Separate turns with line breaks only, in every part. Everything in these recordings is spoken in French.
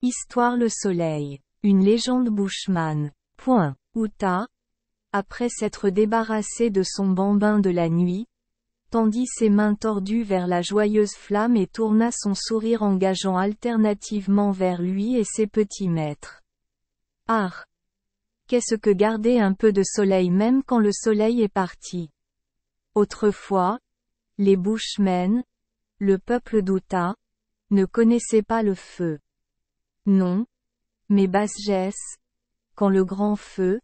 Histoire le soleil. Une légende bushman. Uta, après s'être débarrassé de son bambin de la nuit, tendit ses mains tordues vers la joyeuse flamme et tourna son sourire engageant alternativement vers lui et ses petits maîtres. Ah! Qu'est-ce que garder un peu de soleil même quand le soleil est parti? Autrefois, les Bushmen, le peuple d'Uta, ne connaissaient pas le feu. Non. Mais Basjès, quand le grand feu,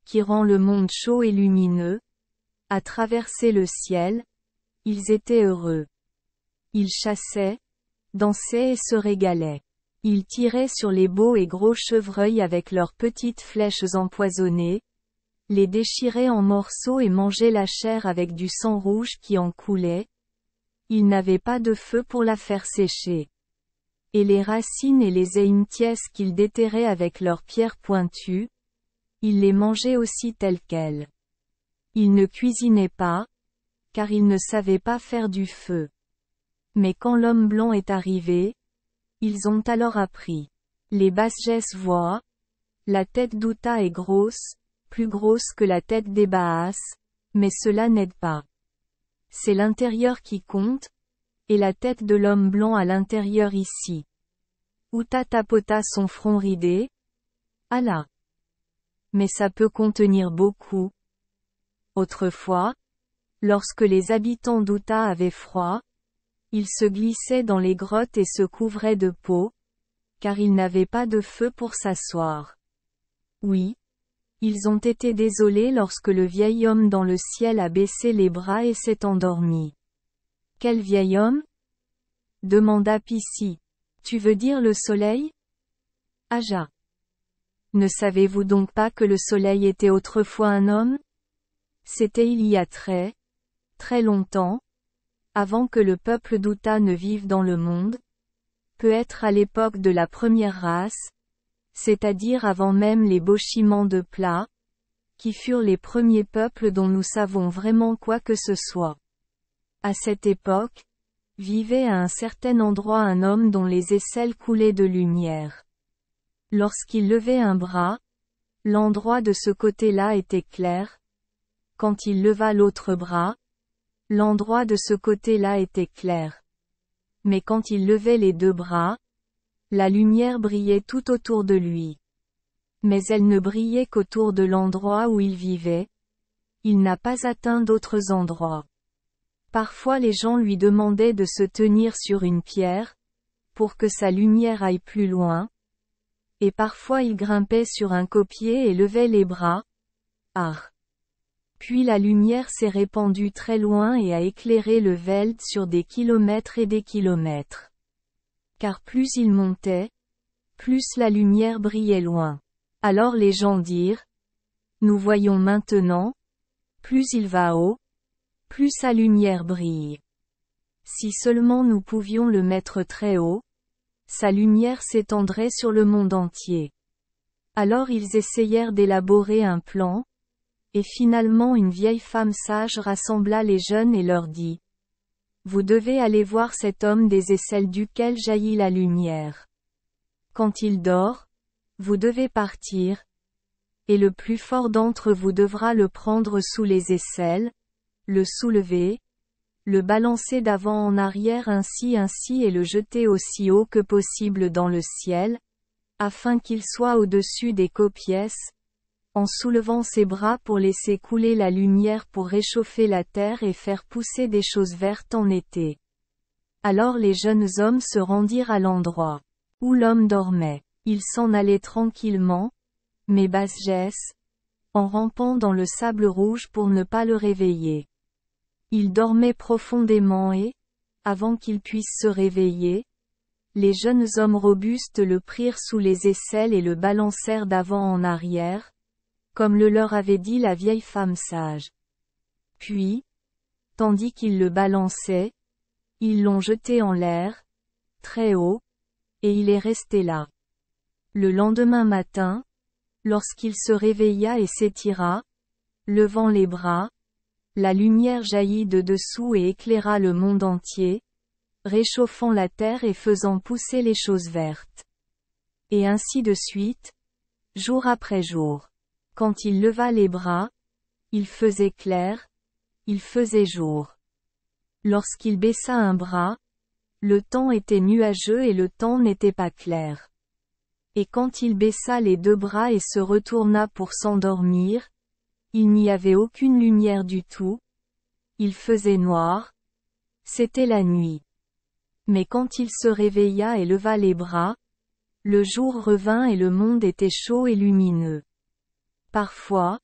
qui rend le monde chaud et lumineux, a traversé le ciel, ils étaient heureux. Ils chassaient, dansaient et se régalaient. Ils tiraient sur les beaux et gros chevreuils avec leurs petites flèches empoisonnées, les déchiraient en morceaux et mangeaient la chair avec du sang rouge qui en coulait. Ils n'avaient pas de feu pour la faire sécher. Et les racines et les éinties qu'ils déterraient avec leurs pierres pointues, ils les mangeaient aussi telles quelles. Ils ne cuisinaient pas, car ils ne savaient pas faire du feu. Mais quand l'homme blanc est arrivé, ils ont alors appris. Les Basjès voient, la tête d'Uta est grosse, plus grosse que la tête des Bahas, mais cela n'aide pas. C'est l'intérieur qui compte, et la tête de l'homme blanc à l'intérieur ici. Uta tapota son front ridé. Ah là! Mais ça peut contenir beaucoup. Autrefois, lorsque les habitants d'Uta avaient froid, ils se glissaient dans les grottes et se couvraient de peau, car ils n'avaient pas de feu pour s'asseoir. Oui. Ils ont été désolés lorsque le vieil homme dans le ciel a baissé les bras et s'est endormi. Quel vieil homme? Demanda Pissi. Tu veux dire le soleil? Aja. Ne savez-vous donc pas que le soleil était autrefois un homme? C'était il y a très, très longtemps, avant que le peuple d'Uta ne vive dans le monde, peut-être à l'époque de la première race, c'est-à-dire avant même les Bochimans de Pla, qui furent les premiers peuples dont nous savons vraiment quoi que ce soit. À cette époque, vivait à un certain endroit un homme dont les aisselles coulaient de lumière. Lorsqu'il levait un bras, l'endroit de ce côté-là était clair. Quand il leva l'autre bras, l'endroit de ce côté-là était clair. Mais quand il levait les deux bras, la lumière brillait tout autour de lui. Mais elle ne brillait qu'autour de l'endroit où il vivait. Il n'a pas atteint d'autres endroits. Parfois les gens lui demandaient de se tenir sur une pierre, pour que sa lumière aille plus loin. Et parfois il grimpait sur un copier et levait les bras. Ah! Puis la lumière s'est répandue très loin et a éclairé le veld sur des kilomètres et des kilomètres. Car plus il montait, plus la lumière brillait loin. Alors les gens dirent, nous voyons maintenant, plus il va haut, plus sa lumière brille. Si seulement nous pouvions le mettre très haut, sa lumière s'étendrait sur le monde entier. Alors ils essayèrent d'élaborer un plan, et finalement une vieille femme sage rassembla les jeunes et leur dit, vous devez aller voir cet homme des aisselles duquel jaillit la lumière. Quand il dort, vous devez partir, et le plus fort d'entre vous devra le prendre sous les aisselles, le soulever, le balancer d'avant en arrière ainsi et le jeter aussi haut que possible dans le ciel, afin qu'il soit au-dessus des copiès, en soulevant ses bras pour laisser couler la lumière pour réchauffer la terre et faire pousser des choses vertes en été. Alors les jeunes hommes se rendirent à l'endroit où l'homme dormait. Ils s'en allaient tranquillement, mais Basjès, en rampant dans le sable rouge pour ne pas le réveiller. Il dormait profondément et, avant qu'il puisse se réveiller, les jeunes hommes robustes le prirent sous les aisselles et le balancèrent d'avant en arrière, comme le leur avait dit la vieille femme sage. Puis, tandis qu'ils le balançaient, ils l'ont jeté en l'air, très haut, et il est resté là. Le lendemain matin, lorsqu'il se réveilla et s'étira, levant les bras, la lumière jaillit de dessous et éclaira le monde entier, réchauffant la terre et faisant pousser les choses vertes. Et ainsi de suite, jour après jour. Quand il leva les bras, il faisait clair, il faisait jour. Lorsqu'il baissa un bras, le temps était nuageux et le temps n'était pas clair. Et quand il baissa les deux bras et se retourna pour s'endormir, il n'y avait aucune lumière du tout. Il faisait noir. C'était la nuit. Mais quand il se réveilla et leva les bras, le jour revint et le monde était chaud et lumineux. Parfois,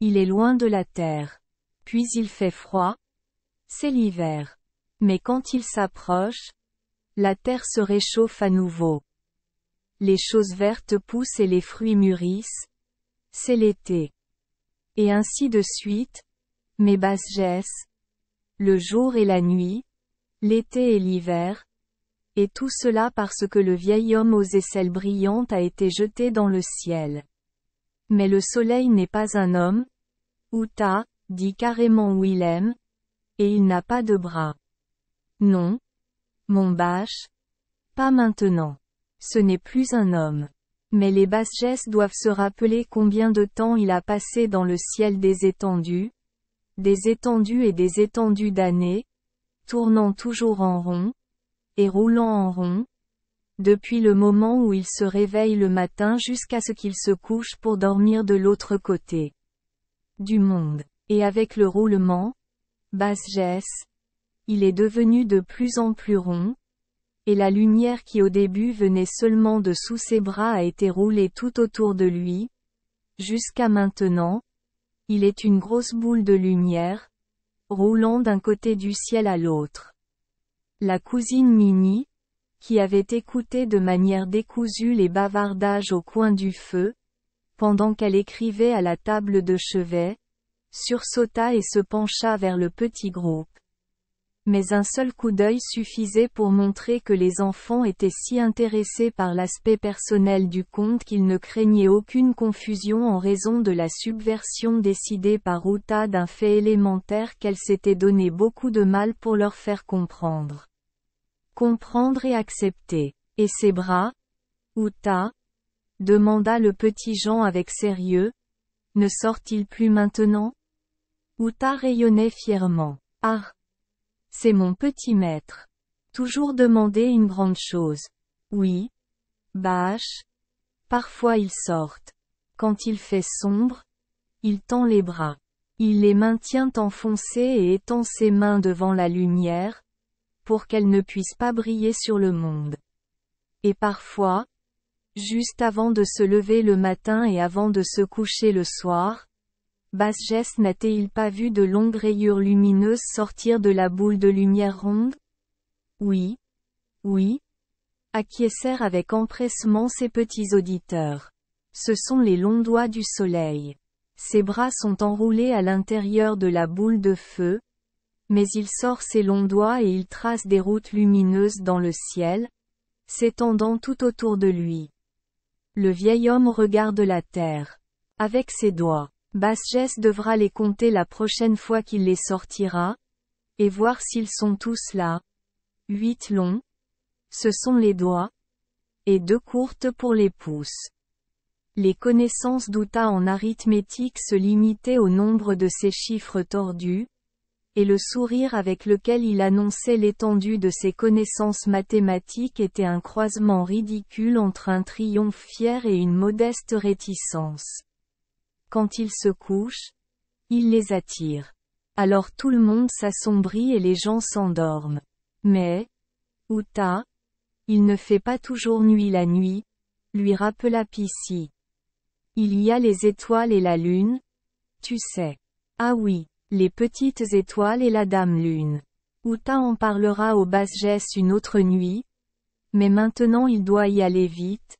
il est loin de la terre. Puis il fait froid. C'est l'hiver. Mais quand il s'approche, la terre se réchauffe à nouveau. Les choses vertes poussent et les fruits mûrissent. C'est l'été. Et ainsi de suite, mes Basjès. Le jour et la nuit, l'été et l'hiver. Et tout cela parce que le vieil homme aux aisselles brillantes a été jeté dans le ciel. Mais le soleil n'est pas un homme. Uta, dit carrément Willem. Et il n'a pas de bras. Non. Mon Bâche. Pas maintenant. Ce n'est plus un homme. Mais les Basjès doivent se rappeler combien de temps il a passé dans le ciel des étendues et des étendues d'années, tournant toujours en rond, et roulant en rond, depuis le moment où il se réveille le matin jusqu'à ce qu'il se couche pour dormir de l'autre côté du monde. Et avec le roulement, Basjès, il est devenu de plus en plus rond, et la lumière qui au début venait seulement de sous ses bras a été roulée tout autour de lui. Jusqu'à maintenant, il est une grosse boule de lumière, roulant d'un côté du ciel à l'autre. La cousine Minnie, qui avait écouté de manière décousue les bavardages au coin du feu, pendant qu'elle écrivait à la table de chevet, sursauta et se pencha vers le petit groupe. Mais un seul coup d'œil suffisait pour montrer que les enfants étaient si intéressés par l'aspect personnel du conte qu'ils ne craignaient aucune confusion en raison de la subversion décidée par Uta d'un fait élémentaire qu'elle s'était donné beaucoup de mal pour leur faire comprendre. Comprendre et accepter. Et ses bras, Uta? Demanda le petit Jean avec sérieux. Ne sort-il plus maintenant? Uta rayonnait fièrement. Ah! C'est mon petit maître. Toujours demander une grande chose. Oui. Bâche. Parfois ils sortent. Quand il fait sombre, il tend les bras. Il les maintient enfoncés et étend ses mains devant la lumière, pour qu'elle ne puisse pas briller sur le monde. Et parfois, juste avant de se lever le matin et avant de se coucher le soir, Basjès n'a-t-il pas vu de longues rayures lumineuses sortir de la boule de lumière ronde? Oui. Oui. Acquiescèrent avec empressement ses petits auditeurs. Ce sont les longs doigts du soleil. Ses bras sont enroulés à l'intérieur de la boule de feu, mais il sort ses longs doigts et il trace des routes lumineuses dans le ciel, s'étendant tout autour de lui. Le vieil homme regarde la terre. Avec ses doigts. Basjès devra les compter la prochaine fois qu'il les sortira, et voir s'ils sont tous là. 8 longs. Ce sont les doigts. Et 2 courtes pour les pouces. Les connaissances d'Uta en arithmétique se limitaient au nombre de ces chiffres tordus, et le sourire avec lequel il annonçait l'étendue de ses connaissances mathématiques était un croisement ridicule entre un triomphe fier et une modeste réticence. Quand il se couche, il les attire. Alors tout le monde s'assombrit et les gens s'endorment. Mais, Uta, il ne fait pas toujours nuit la nuit, lui rappela Pissy. Il y a les étoiles et la lune, tu sais. Ah oui, les petites étoiles et la dame lune. Uta en parlera au Basjès une autre nuit, mais maintenant il doit y aller vite.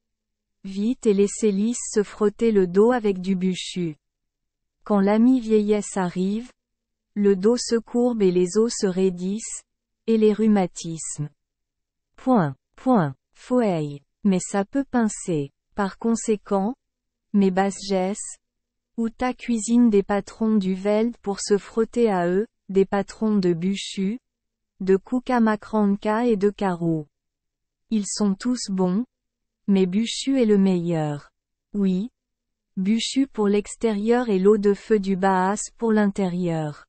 Vite et laisser Lys se frotter le dos avec du buchu. Quand l'ami vieillesse arrive, le dos se courbe et les os se raidissent, et les rhumatismes. Foueille. Mais ça peut pincer. Par conséquent, mes Basjès, Uta cuisine des patrons du Veld pour se frotter à eux, des patrons de buchu, de Kukamakranka et de Karou. Ils sont tous bons, Mais Buchu est le meilleur. Oui. Buchu pour l'extérieur et l'eau de feu du Bahas pour l'intérieur.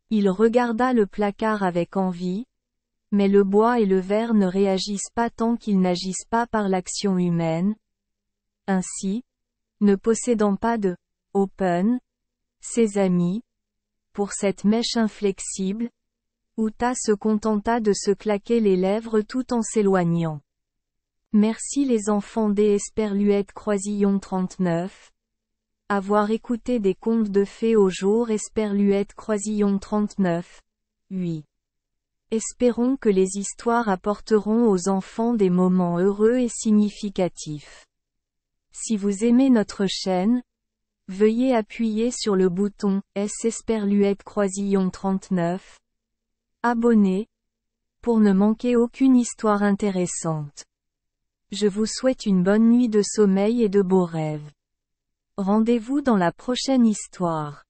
Il regarda le placard avec envie, mais le bois et le verre ne réagissent pas tant qu'ils n'agissent pas par l'action humaine. Ainsi, ne possédant pas de open, ses amis, pour cette mèche inflexible, Uta se contenta de se claquer les lèvres tout en s'éloignant. Merci les enfants des Esperluette Croisillon 39. Avoir écouté des contes de fées au jour Esperluette Croisillon 39. 8. Espérons que les histoires apporteront aux enfants des moments heureux et significatifs. Si vous aimez notre chaîne, veuillez appuyer sur le bouton S Esperluette Croisillon 39. Abonner, pour ne manquer aucune histoire intéressante. Je vous souhaite une bonne nuit de sommeil et de beaux rêves. Rendez-vous dans la prochaine histoire.